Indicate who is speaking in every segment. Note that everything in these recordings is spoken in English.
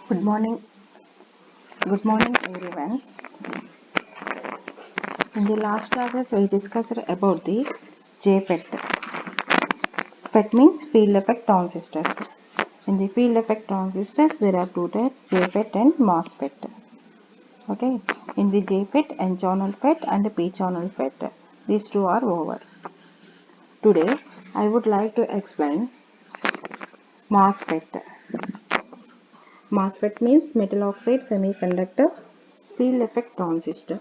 Speaker 1: Good morning. Good morning, everyone. In the last classes, we discussed about the JFET. FET means field effect transistors. In the field effect transistors, there are two types: JFET and MOSFET. Okay. In the JFET, N-channel FET and P-channel FET. These two are over. Today, I would like to explain MOSFET. MOSFET means metal oxide semiconductor field effect transistor.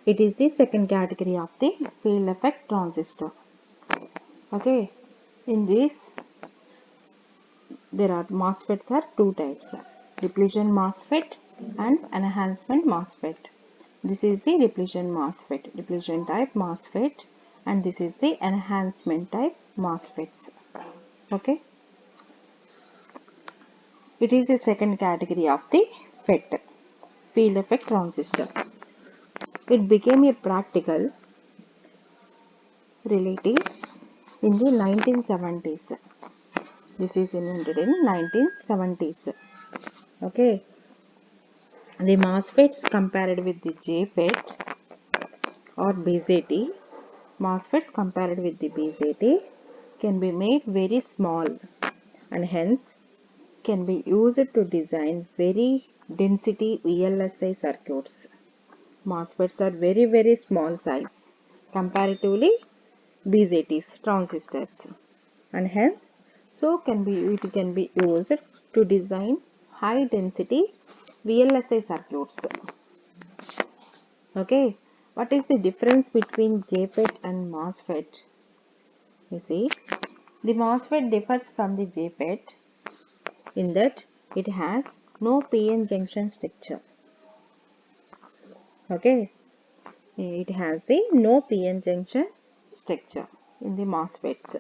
Speaker 1: It is the second category of the field effect transistor. Okay, in this there are MOSFETs are two types: depletion MOSFET and enhancement MOSFET. This is the depletion MOSFET, depletion type MOSFET, and this is the enhancement type MOSFETs. Okay, it is the second category of the FET, field effect transistor. It became a practical relative in the 1970s. This is invented in 1970s. Okay, the MOSFETs compared with the JFET or BJT, MOSFETs compared with the BJT can be made very small and hence can be used to design very density VLSI circuits. MOSFETs are very small size comparatively BJTs transistors, and hence it can be used to design high density VLSI circuits. Okay, what is the difference between JFET and MOSFET? You see, the MOSFET differs from the JFET in that it has no PN junction structure. Okay, it has the no PN junction structure in the MOSFETs.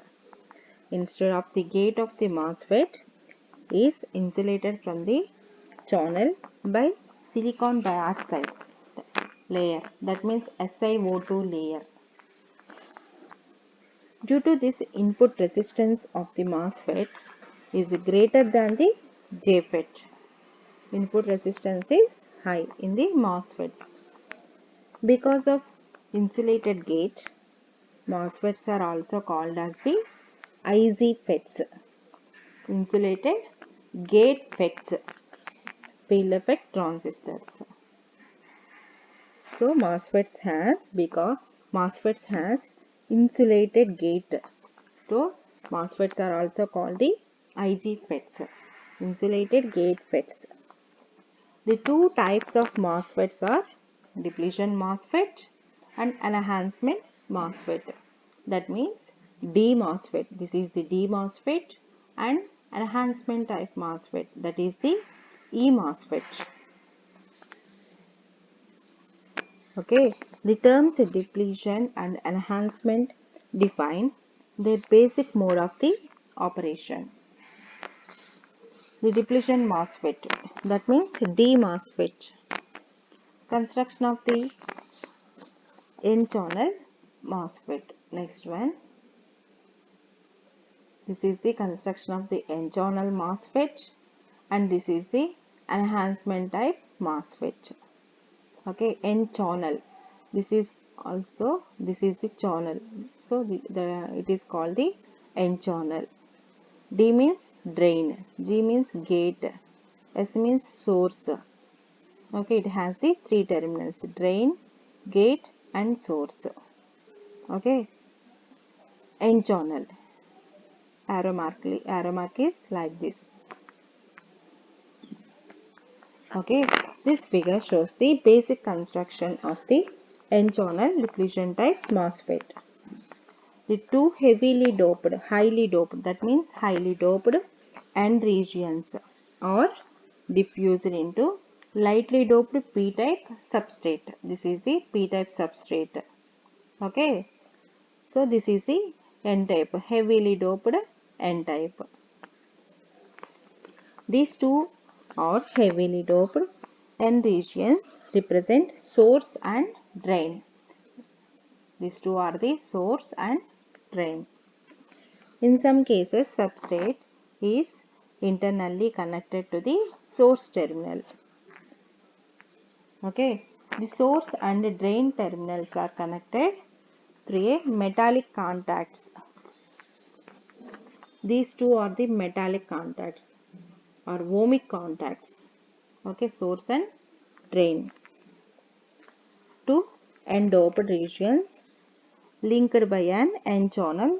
Speaker 1: Instead of the gate of the MOSFET is insulated from the channel by silicon dioxide layer, that means SiO2 layer. Due to this, input resistance of the MOSFET is greater than the JFET. Input resistance is high in the MOSFETs. Because of insulated gate, MOSFETs are also called as the IGFETs. Insulated gate FETs, field effect transistors. So because MOSFETs has insulated gate, so MOSFETs are also called the IGFETs, insulated gate FETs. The two types of MOSFETs are depletion MOSFET and enhancement MOSFET. That means D MOSFET. This is the D MOSFET, and enhancement type MOSFET. That is the E MOSFET. Okay, the terms depletion and enhancement define the basic mode of the operation. The depletion MOSFET, that means D MOSFET. Construction of the N-channel MOSFET. Next one. This is the construction of the N-channel MOSFET, and this is the enhancement type MOSFET. Okay, N-channel. This is the channel. So it is called the N-channel. D means drain, G means gate, S means source. Okay, it has the three terminals: drain, gate, and source. Okay, N-channel. Arrow mark is like this. Okay, this figure shows the basic construction of the N-channel depletion type MOSFET. The two highly doped, that means highly doped N regions are diffused into lightly doped P-type substrate. This is the P-type substrate. Okay, so this is the N-type, heavily doped N-type. These two are heavily doped N regions represent source and drain. These two are the source and drain. In some cases, substrate is internally connected to the source terminal. Okay, the source and drain terminals are connected through a metallic contacts. These two are the metallic contacts or ohmic contacts. Okay, source and drain. Two n-doped regions linked by an n-channel.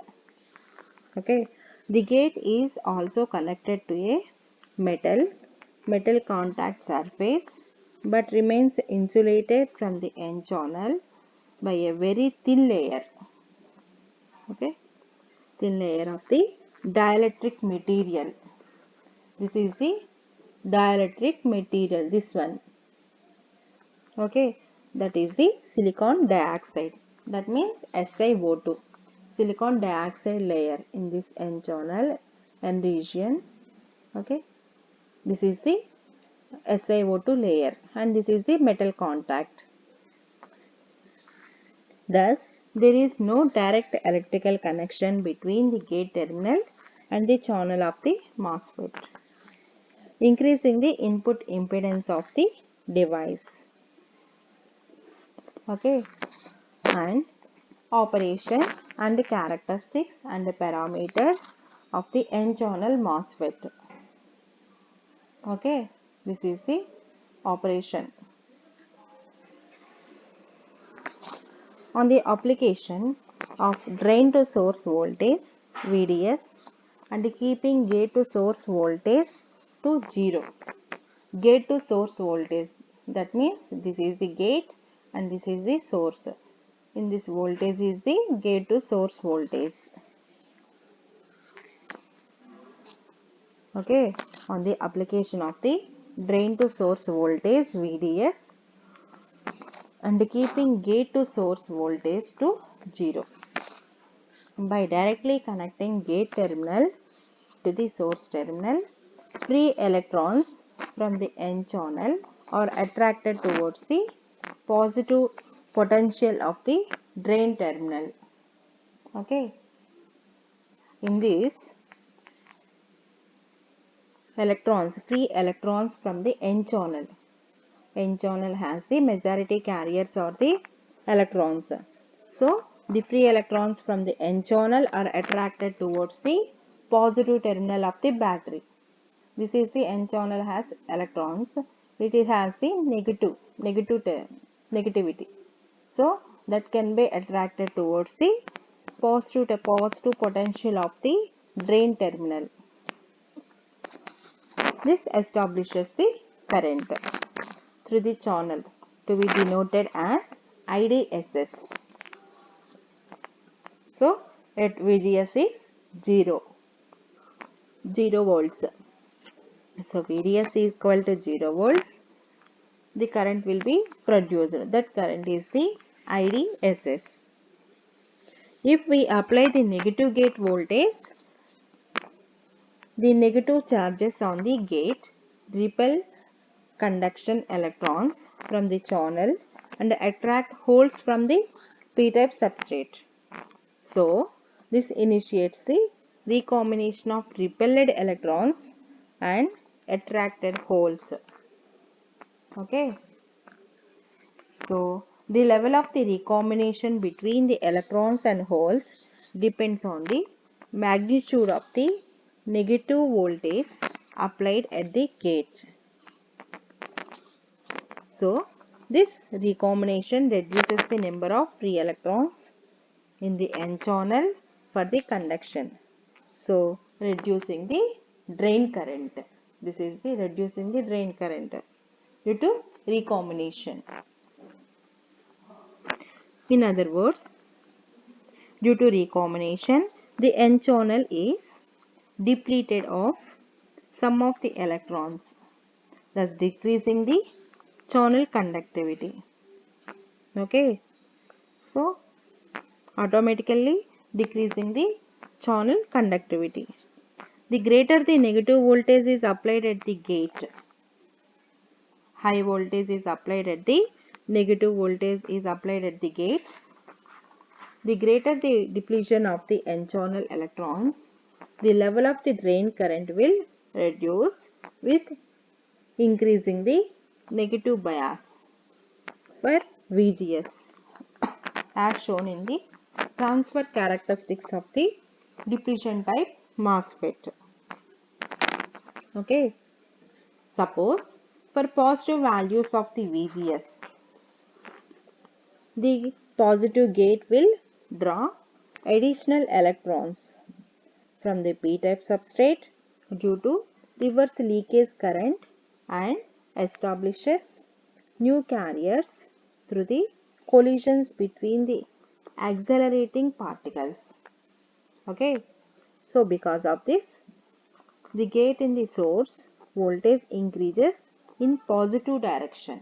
Speaker 1: Okay, the gate is also connected to a metal contact surface but remains insulated from the n-channel by a very thin layer. Okay, thin layer of the dielectric material. This is the dielectric material, this one. Okay, that is the silicon dioxide. That means SiO2. Silicon dioxide layer in this n channel n region. Okay, this is the SiO2 layer and this is the metal contact. Thus, there is no direct electrical connection between the gate terminal and the channel of the MOSFET, increasing the input impedance of the device. Okay, and operation and characteristics and parameters of the n-channel MOSFET. Okay, this is the operation. On the application of drain to source voltage VDS and keeping gate to source voltage to 0. Gate to source voltage, that means this is the gate and this is the source. In this voltage is the gate to source voltage. Okay, on the application of the drain to source voltage VDS and keeping gate to source voltage to 0. By directly connecting gate terminal to the source terminal, free electrons from the n channel are attracted towards the positive potential of the drain terminal. Okay, in this free electrons from the n channel. N channel has the majority carriers or the electrons. So, the free electrons from the n channel are attracted towards the positive terminal of the battery. This is the n channel has electrons. It has the negativity. So, that can be attracted towards the positive potential of the drain terminal. This establishes the current through the channel to be denoted as IDSS. So, at VGS is 0 volts. So, VDS is equal to 0 volts. The current will be produced. That current is the IDSS. If we apply the negative gate voltage, the negative charges on the gate repel conduction electrons from the channel and attract holes from the p-type substrate. So, this initiates the recombination of repelled electrons and attracted holes. Okay. So, the level of the recombination between the electrons and holes depends on the magnitude of the negative voltage applied at the gate. So, this recombination reduces the number of free electrons in the n channel for the conduction. So, reducing the drain current. This is the reducing the drain current due to recombination. In other words, due to recombination, the n channel is depleted of some of the electrons, thus decreasing the channel conductivity. Okay, so automatically decreasing the channel conductivity. The greater the negative voltage is applied at the gate, high voltage is applied at the negative voltage is applied at the gate, the greater the depletion of the n channel electrons, the level of the drain current will reduce with increasing the negative bias for VGS as shown in the transfer characteristics of the depletion type MOSFET. Okay. Suppose for positive values of the VGS, the positive gate will draw additional electrons from the p-type substrate due to reverse leakage current and establishes new carriers through the collisions between the accelerating particles. Okay, so because of this, the gate in the source voltage increases in positive direction.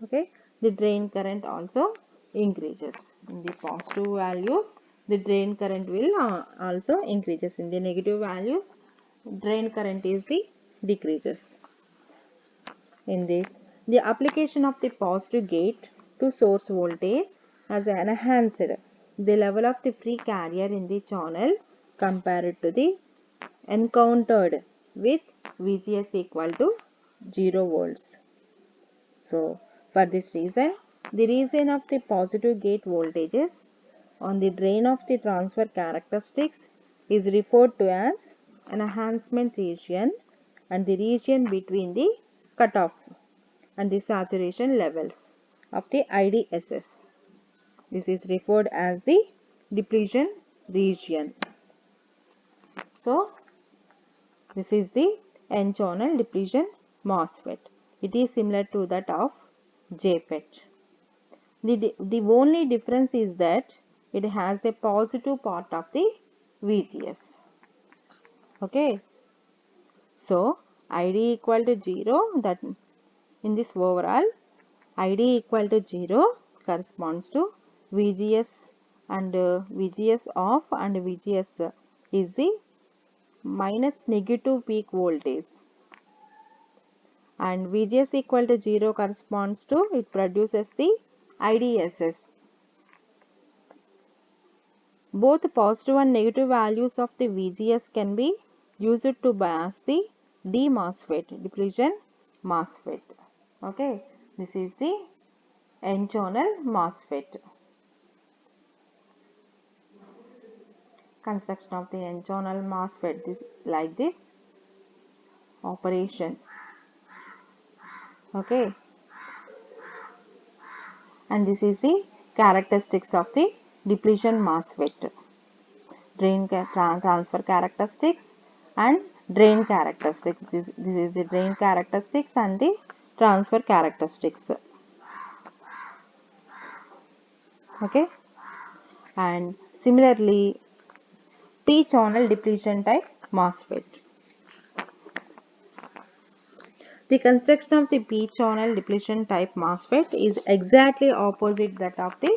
Speaker 1: Okay, the drain current also increases in the positive values. The drain current will also increases. In the negative values, drain current is the decreases. In this, the application of the positive gate to source voltage has enhanced the level of the free carrier in the channel compared to the encountered with VGS equal to 0 volts. So, for this reason, the region of the positive gate voltages on the drain of the transfer characteristics is referred to as enhancement region, and the region between the cutoff and the saturation levels of the IDSS. This is referred as the depletion region. So, this is the N-channel depletion MOSFET. It is similar to that of JFET. The only difference is that it has the positive part of the VGS. Okay. So, ID equal to 0, that in this overall, ID equal to 0 corresponds to VGS, and VGS off and VGS is the minus negative peak voltage, and VGS equal to 0 corresponds to, it produces the IDSS. Both positive and negative values of the VGS can be used to bias the D MOSFET, depletion MOSFET. Okay, this is the N-channel MOSFET. Construction of the N-channel MOSFET is like this. Operation. Okay, and this is the characteristics of the depletion MOSFET. Drain transfer characteristics and drain characteristics. This is the drain characteristics and the transfer characteristics. Okay, and similarly p-channel depletion type MOSFET. The construction of the p-channel depletion type MOSFET is exactly opposite that of the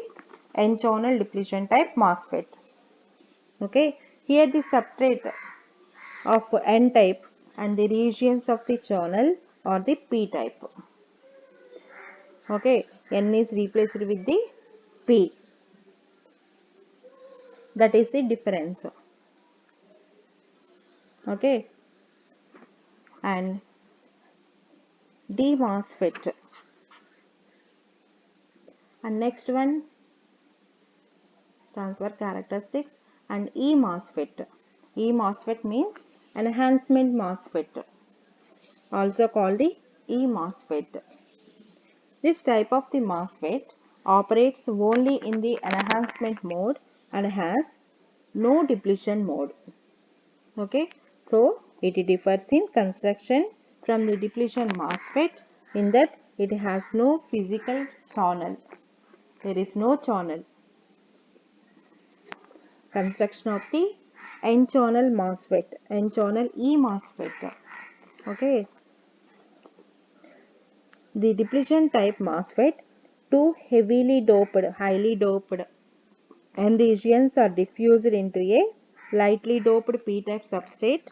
Speaker 1: n-channel depletion type MOSFET. Okay, here the substrate of n-type and the regions of the channel are the p-type. Okay, n is replaced with the p. That is the difference. Okay, and D MOSFET. And next one, transfer characteristics, and E MOSFET. E MOSFET means enhancement MOSFET, also called the E MOSFET. This type of the MOSFET operates only in the enhancement mode and has no depletion mode. Okay, so it differs in construction from the depletion MOSFET in that it has no physical channel. There is no channel. Construction of the N-channel MOSFET, N-channel E MOSFET. Okay, the depletion type MOSFET, two heavily doped, highly doped N regions are diffused into a lightly doped p-type substrate.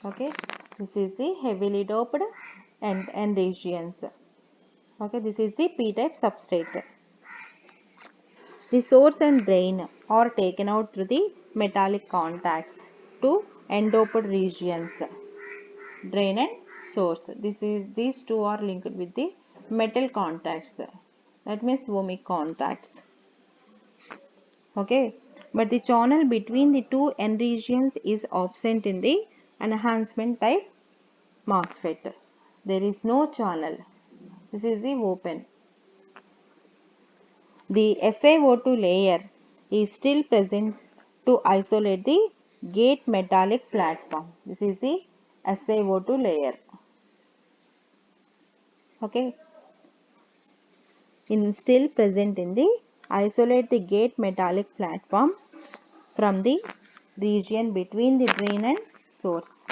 Speaker 1: Okay, this is the heavily doped N regions. Okay, this is the p-type substrate. The source and drain are taken out through the metallic contacts to endoped regions. Drain and source. These two are linked with the metal contacts. That means ohmic contacts. Okay. But the channel between the two end regions is absent in the enhancement type MOSFET. There is no channel. This is the open. The SiO2 layer is still present to isolate the gate metallic platform. This is the SiO2 layer. Okay. Still present in the isolate the gate metallic platform from the region between the drain and source.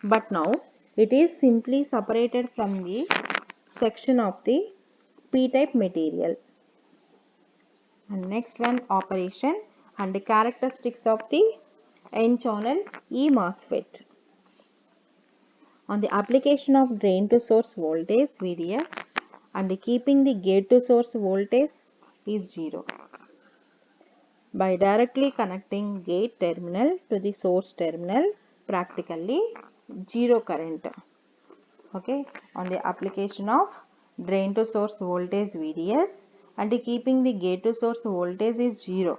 Speaker 1: But now it is simply separated from the section of the p-type material. And next one, operation and the characteristics of the N-channel E-MOSFET. On the application of drain to source voltage VDS and keeping the gate to source voltage is 0. By directly connecting gate terminal to the source terminal, practically 0 current. Okay, on the application of drain to source voltage VDS and keeping the gate to source voltage is 0.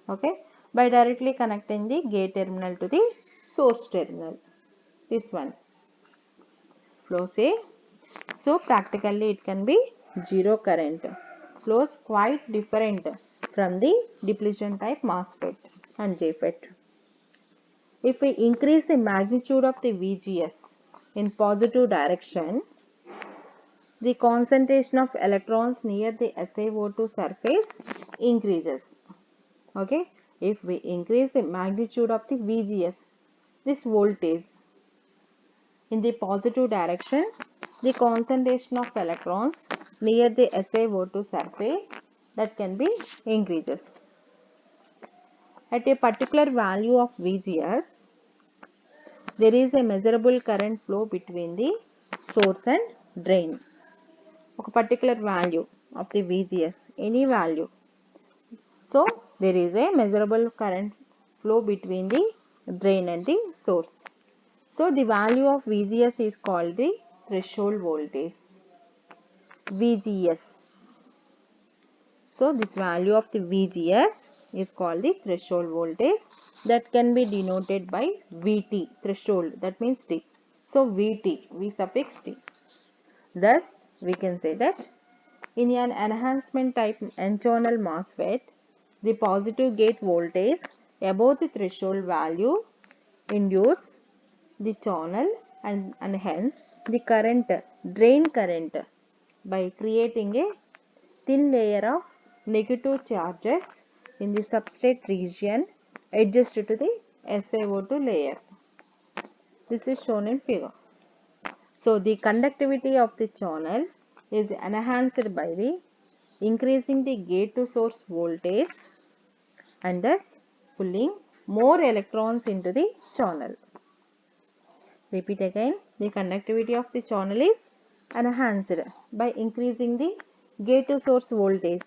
Speaker 1: Okay, by directly connecting the gate terminal to the source terminal. This one flows A. So practically it can be 0 current. Flows quite different from the depletion type MOSFET and JFET. If we increase the magnitude of the VGS in positive direction, the concentration of electrons near the SiO2 surface increases. Okay, if we increase the magnitude of the VGS, this voltage in the positive direction, the concentration of electrons near the SiO2 surface that can be increases. At a particular value of VGS, there is a measurable current flow between the source and drain. A particular value of the VGS, any value. So, there is a measurable current flow between the drain and the source. So, the value of VGS is called the threshold voltage. VGS. So, this value of the VGS is called the threshold voltage that can be denoted by VT, threshold, that means T. So, VT, V suffix T. Thus, we can say that in an enhancement type N-channel MOSFET, the positive gate voltage above the threshold value induce the channel and hence the current, drain current, by creating a thin layer of negative charges in the substrate region adjacent to the SiO2 layer. This is shown in figure. So, the conductivity of the channel is enhanced by the increasing the gate to source voltage and thus pulling more electrons into the channel. Repeat again, the conductivity of the channel is enhanced by increasing the gate to source voltage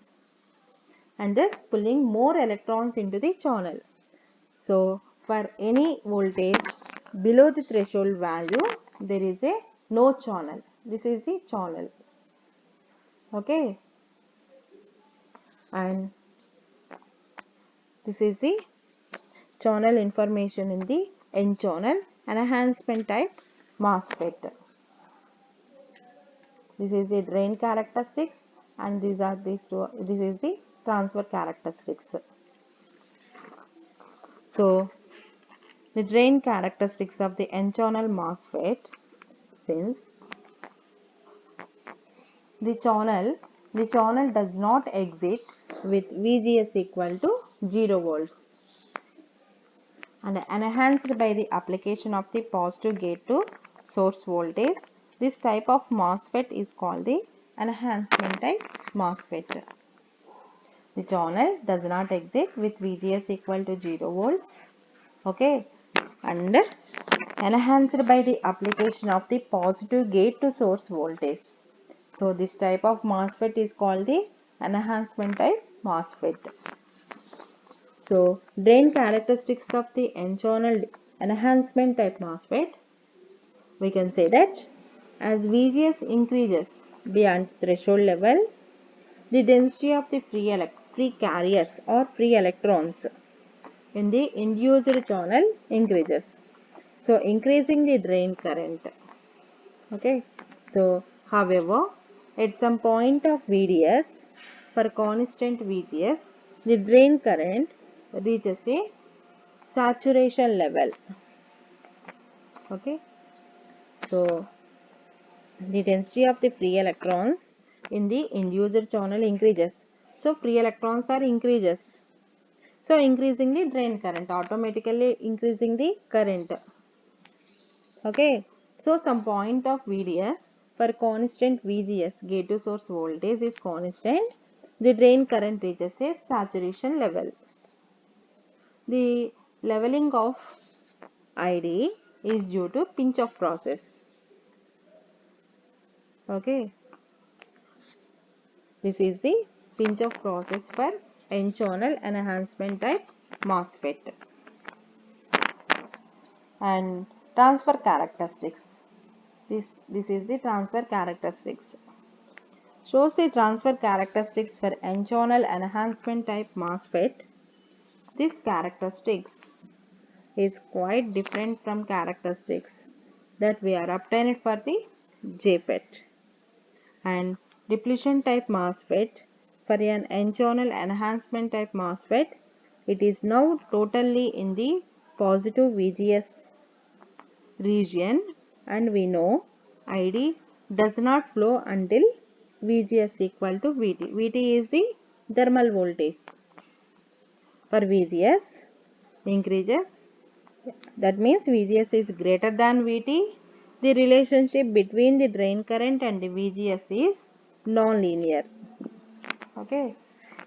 Speaker 1: and thus pulling more electrons into the channel. So, for any voltage below the threshold value, there is a no channel. This is the channel. Okay. And this is the channel information in the N-channel enhancement type MOSFET. This is the drain characteristics and these are these two. This is the transfer characteristics. So, the drain characteristics of the N-channel MOSFET, since the channel does not exit with VGS equal to 0 volts and enhanced by the application of the positive gate to source voltage. This type of MOSFET is called the enhancement type MOSFET. The channel does not exit with VGS equal to 0 volts. Okay, and enhanced by the application of the positive gate to source voltage. So, this type of MOSFET is called the enhancement type MOSFET. So drain characteristics of the n-channel enhancement type MOSFET, we can say that as VGS increases beyond threshold level, the density of the free carriers or free electrons in the induced channel increases. So increasing the drain current. Okay. So however, at some point of VDS for constant VGS, the drain current reaches a saturation level. Okay. So the density of the free electrons in the induced channel increases. So free electrons are increases. So increasing the drain current, automatically increasing the current. Okay. So some point of VDS for constant VGS, gate to source voltage is constant. The drain current reaches a saturation level. The leveling of ID is due to pinch off process. Okay. This is the pinch off process for n-channel enhancement type MOSFET. And transfer characteristics. This is the transfer characteristics. Shows the transfer characteristics for n-channel enhancement type MOSFET. This characteristics is quite different from characteristics that we are obtained for the JFET. And depletion type MOSFET, for an n-channel enhancement type MOSFET, it is now totally in the positive VGS region, and we know ID does not flow until VGS equal to VT. VT is the thermal voltage. For VGS increases, that means VGS is greater than VT. The relationship between the drain current and the VGS is non-linear. Okay.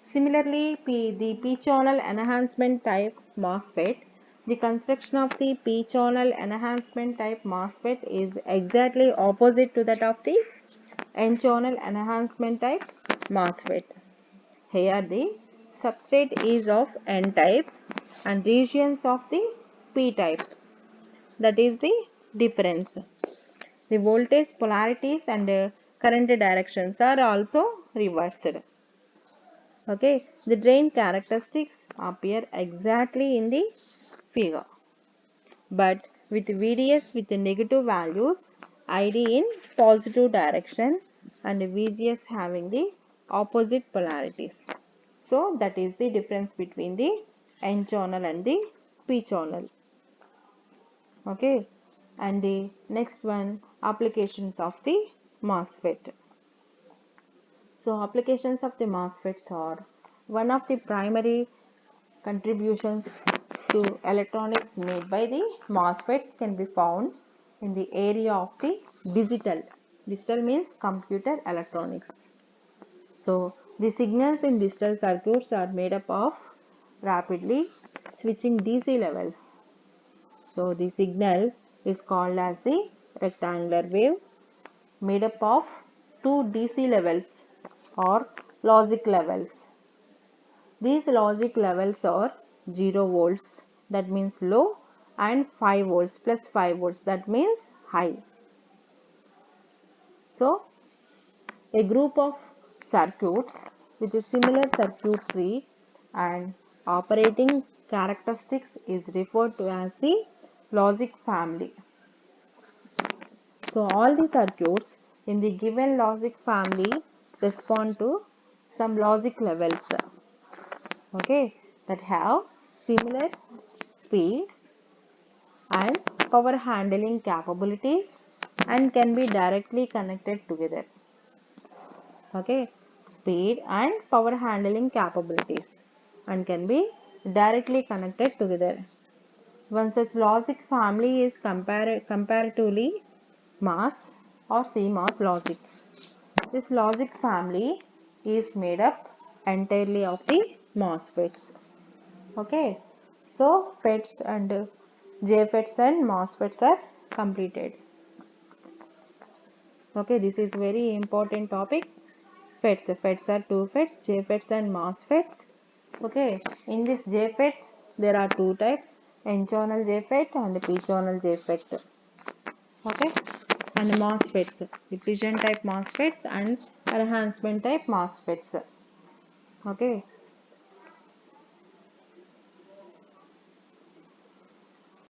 Speaker 1: Similarly, the P-channel enhancement type MOSFET, the construction of the P-channel enhancement type MOSFET is exactly opposite to that of the N-channel enhancement type MOSFET. Here the substrate is of N-type and regions of the P-type. That is the difference. The voltage polarities and current directions are also reversed. Okay, the drain characteristics appear exactly in the figure, but with VDS with the negative values, ID in positive direction and VGS having the opposite polarities. So that is the difference between the N channel and the P channel. Okay, and the next one, applications of the MOSFET. So applications of the MOSFETs are one of the primary contributions to electronics made by the MOSFETs can be found in the area of the digital. Digital means computer electronics. So the signals in digital circuits are made up of rapidly switching DC levels. So the signal is called as the rectangular wave made up of two DC levels or logic levels. These logic levels are 0 volts, that means low, and 5 volts plus 5 volts, that means high. So a group of circuits with a similar circuitry and operating characteristics is referred to as the logic family. So all the circuits in the given logic family respond to some logic levels, okay, that have similar speed and power handling capabilities and can be directly connected together. Okay, speed and power handling capabilities and can be directly connected together. One such logic family is comparatively MOS or CMOS logic. This logic family is made up entirely of the MOSFETs. Okay, so FETs and JFETs and MOSFETs are completed. Okay, this is very important topic. FETs are two FETs, JFETs and MOSFETs. Okay, in this JFETs there are two types, N-channel JFET and P-channel JFET. Okay, and MOSFETs, diffusion type MOSFETs and enhancement type MOSFETs. Okay,